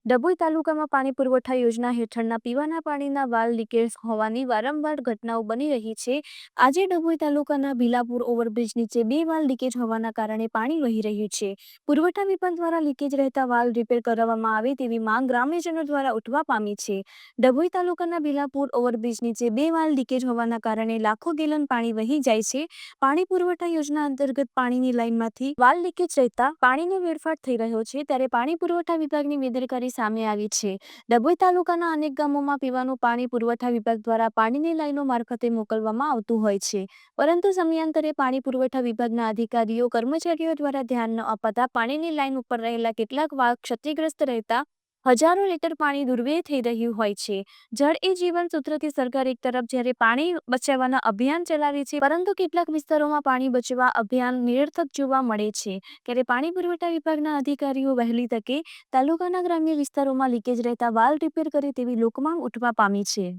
ડભોઈ તાલુકામાં પાણી પુરવઠા યોજના હેઠળના પીવાના પાણીના વાલ્વ લીકેજ હોવાની વારંવાર ઘટનાઓ બની રહી છે. આજે ડભોઈ તાલુકાના ભીલાપુર ઓવરબ્રિજ નીચે 2 વાલ્વ લીકેજ હોવાના કારણે પાણી વહી રહ્યું છે. પુરવઠા વિભાગ દ્વારા લીકેજ રહેતા વાલ્વ રિપેર કરાવવામાં આવે તેવી માંગ ગ્રામ્યજનો દ્વારા ઉઠવા પામી છે. ડભોઈ તાલુકાના ભીલાપુર ઓવરબ્રિજ નીચે 2 વાલ્વ લીકેજ હોવાના કારણે લાખો ગેલન પાણી વહી જાય છે. પાણી પુરવઠા યોજના અંતર્ગત પાણીની લાઇનમાંથી વાલ્વ લીકેજ રહેતા પાણીનો વેડફાટ થઈ રહ્યો છે, ત્યારે પાણી પુરવઠા વિભાગની બેદરકારી સામે આવી છે. ડભોઈ તાલુકાના અનેક ગામોમાં પીવાનું પાણી પુરવઠા વિભાગ દ્વારા પાણીની લાઈનો મારફતે મોકલવામાં આવતું હોય છે, પરંતુ સમયાંતરે પાણી પુરવઠા વિભાગના અધિકારીઓ કર્મચારીઓ દ્વારા ધ્યાન ન અપાતા પાણીની લાઈન ઉપર રહેલા કેટલાક વાલ્વ ક્ષતિગ્રસ્ત રહેતા હજારો લીટર પાણી દુર્વ્યય થઈ રહ્યું હોય છે. જળ એ જીવન સૂત્રથી સરકાર એક તરફ જ્યારે પાણી બચાવવાના અભિયાન ચલાવે છે, પરંતુ કેટલાક વિસ્તારોમાં પાણી બચાવવા અભિયાન નિરર્થક જોવા મળે છે. ત્યારે પાણી પુરવઠા વિભાગના અધિકારીઓ વહેલી તકે તાલુકાના ગ્રામ્ય વિસ્તારોમાં લીકેજ રહેતા વાલ્વ રિપેર કરે તેવી લોકમાંગ ઉઠવા પામી છે.